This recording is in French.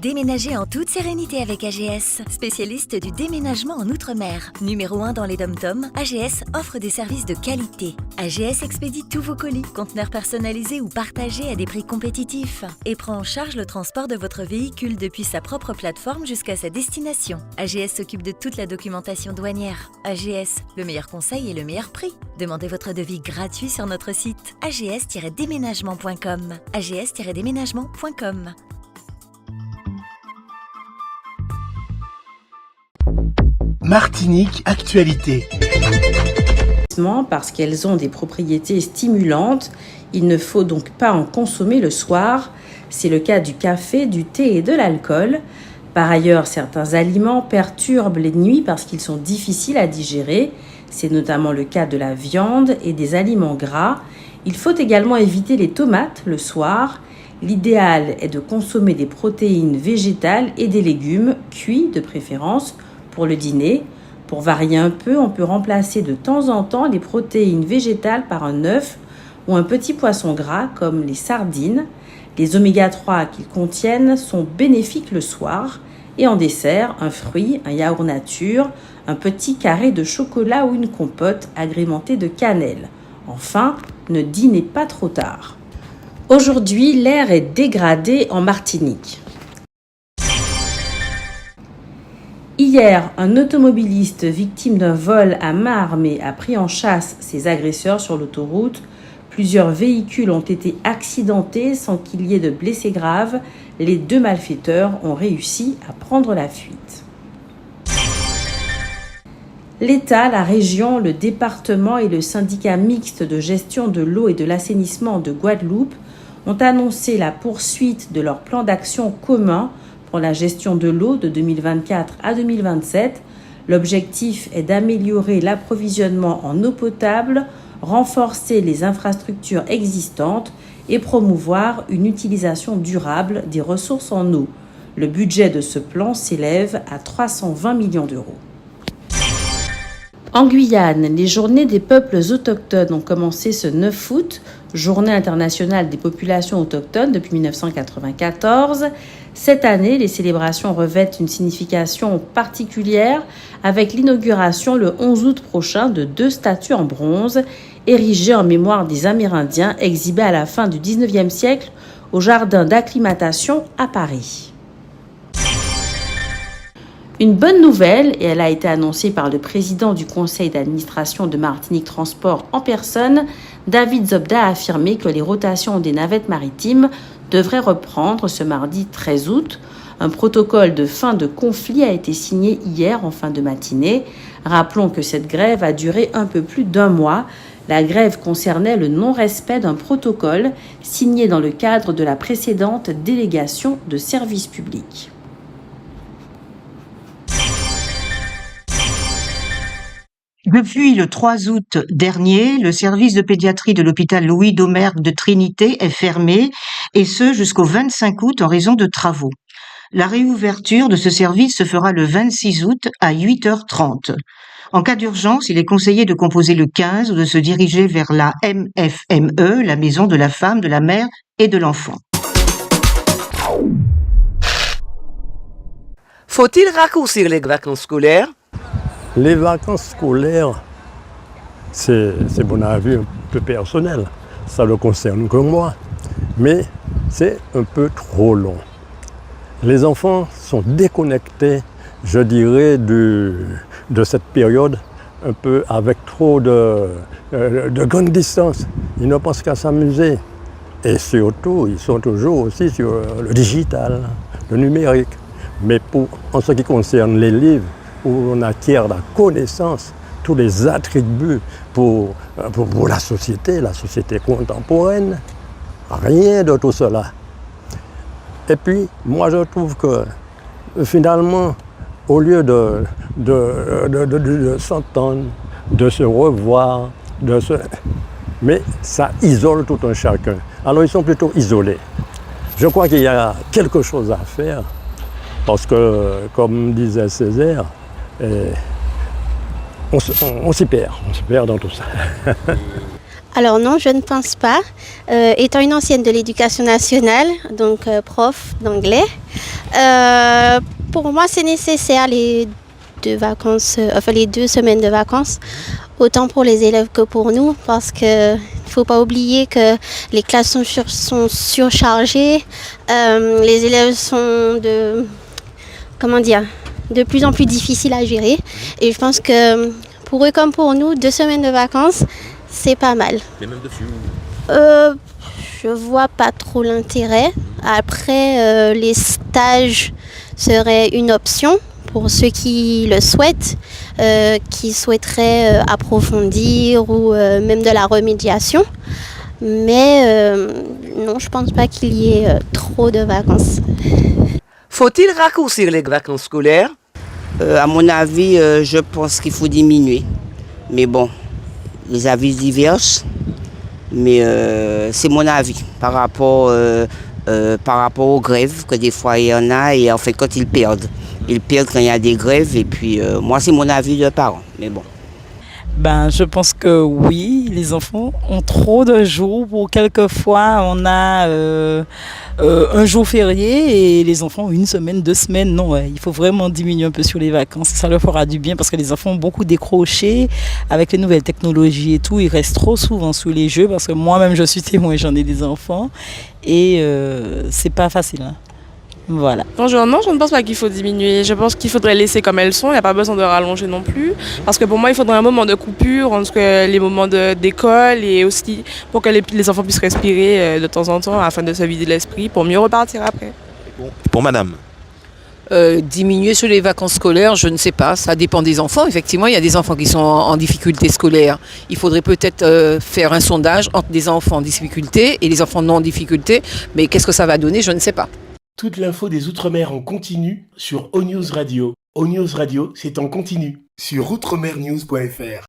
Déménagez en toute sérénité avec AGS, spécialiste du déménagement en Outre-mer. Numéro 1 dans les DOM-TOM, AGS offre des services de qualité. AGS expédie tous vos colis, conteneurs personnalisés ou partagés à des prix compétitifs et prend en charge le transport de votre véhicule depuis sa propre plateforme jusqu'à sa destination. AGS s'occupe de toute la documentation douanière. AGS, le meilleur conseil et le meilleur prix. Demandez votre devis gratuit sur notre site ags-déménagement.com. ags-déménagement.com. Martinique Actualité. Parce qu'elles ont des propriétés stimulantes, il ne faut donc pas en consommer le soir. C'est le cas du café, du thé et de l'alcool. Par ailleurs, certains aliments perturbent les nuits parce qu'ils sont difficiles à digérer. C'est notamment le cas de la viande et des aliments gras. Il faut également éviter les tomates le soir. L'idéal est de consommer des protéines végétales et des légumes, cuits de préférence, pour le dîner. Pour varier un peu, on peut remplacer de temps en temps les protéines végétales par un œuf ou un petit poisson gras comme les sardines. Les oméga 3 qu'ils contiennent sont bénéfiques le soir. Et en dessert, un fruit, un yaourt nature, un petit carré de chocolat ou une compote agrémentée de cannelle. Enfin, ne dînez pas trop tard. Aujourd'hui, l'air est dégradé en Martinique. Hier, un automobiliste victime d'un vol à main armée a pris en chasse ses agresseurs sur l'autoroute. Plusieurs véhicules ont été accidentés sans qu'il y ait de blessés graves. Les 2 malfaiteurs ont réussi à prendre la fuite. L'État, la région, le département et le syndicat mixte de gestion de l'eau et de l'assainissement de Guadeloupe ont annoncé la poursuite de leur plan d'action commun pour la gestion de l'eau de 2024 à 2027. L'objectif est d'améliorer l'approvisionnement en eau potable, renforcer les infrastructures existantes et promouvoir une utilisation durable des ressources en eau. Le budget de ce plan s'élève à 320 millions d'euros. En Guyane, les journées des peuples autochtones ont commencé ce 9 août, journée internationale des populations autochtones depuis 1994. Cette année, les célébrations revêtent une signification particulière avec l'inauguration le 11 août prochain de 2 statues en bronze érigées en mémoire des Amérindiens exhibées à la fin du 19e siècle au jardin d'acclimatation à Paris. Une bonne nouvelle, et elle a été annoncée par le président du conseil d'administration de Martinique Transport en personne, David Zobda a affirmé que les rotations des navettes maritimes devraient reprendre ce mardi 13 août. Un protocole de fin de conflit a été signé hier en fin de matinée. Rappelons que cette grève a duré un peu plus d'1 mois. La grève concernait le non-respect d'un protocole signé dans le cadre de la précédente délégation de service public. Depuis le 3 août dernier, le service de pédiatrie de l'hôpital Louis Domergue de Trinité est fermé, et ce jusqu'au 25 août en raison de travaux. La réouverture de ce service se fera le 26 août à 8h30. En cas d'urgence, il est conseillé de composer le 15 ou de se diriger vers la MFME, la Maison de la Femme, de la Mère et de l'Enfant. Faut-il raccourcir les vacances scolaires ? Les vacances scolaires, c'est mon avis un peu personnel. Ça ne concerne que moi. Mais c'est un peu trop long. Les enfants sont déconnectés, je dirais, de cette période, un peu avec trop de grande distance. Ils ne pensent qu'à s'amuser. Et surtout, ils sont toujours aussi sur le digital, le numérique. Mais en ce qui concerne les livres, où on acquiert la connaissance, tous les attributs pour la société contemporaine. Rien de tout cela. Et puis, moi je trouve que finalement, au lieu de s'entendre, de se revoir, mais ça isole tout un chacun. Alors ils sont plutôt isolés. Je crois qu'il y a quelque chose à faire, parce que, comme disait Césaire, on s'y perd dans tout ça. Alors non, je ne pense pas. Étant une ancienne de l'éducation nationale, donc prof d'anglais, Pour moi, c'est nécessaire les 2 semaines de vacances, autant pour les élèves que pour nous, parce que faut pas oublier que les classes sont surchargées, les élèves sont de plus en plus difficiles à gérer. Et je pense que pour eux comme pour nous, 2 semaines de vacances, c'est pas mal. Mais même dessus. Je vois pas trop l'intérêt. Après, les stages seraient une option pour ceux qui le souhaitent, qui souhaiteraient approfondir ou même de la remédiation. Mais non, je pense pas qu'il y ait trop de vacances. Faut-il raccourcir les vacances scolaires? À mon avis, je pense qu'il faut diminuer. Mais bon, les avis divergent. Mais c'est mon avis par rapport aux grèves, que des fois il y en a et en fait quand ils perdent. Ils perdent quand il y a des grèves et puis moi c'est mon avis de parent. Mais bon. Je pense que oui, les enfants ont trop de jours. Pour quelquefois, on a un jour férié et les enfants ont 1 semaine, 2 semaines. Non, il faut vraiment diminuer un peu sur les vacances. Ça leur fera du bien parce que les enfants ont beaucoup décroché avec les nouvelles technologies et tout. Ils restent trop souvent sur les jeux parce que moi-même, je suis témoin, j'en ai des enfants et c'est pas facile. Hein. Voilà. Bonjour, non, je ne pense pas qu'il faut diminuer. Je pense qu'il faudrait laisser comme elles sont. Il n'y a pas besoin de rallonger non plus. Parce que pour moi, il faudrait un moment de coupure entre les moments d'école et aussi pour que les enfants puissent respirer de temps en temps afin de se vider l'esprit pour mieux repartir après. Pour madame. Diminuer sur les vacances scolaires, je ne sais pas, ça dépend des enfants. Effectivement, il y a des enfants qui sont en difficulté scolaire. Il faudrait peut-être faire un sondage entre des enfants en difficulté et les enfants non en difficulté. Mais qu'est-ce que ça va donner, je ne sais pas. Toute l'info des Outre-mer en continu sur ONews Radio. ONews Radio, c'est en continu sur outremernews.fr.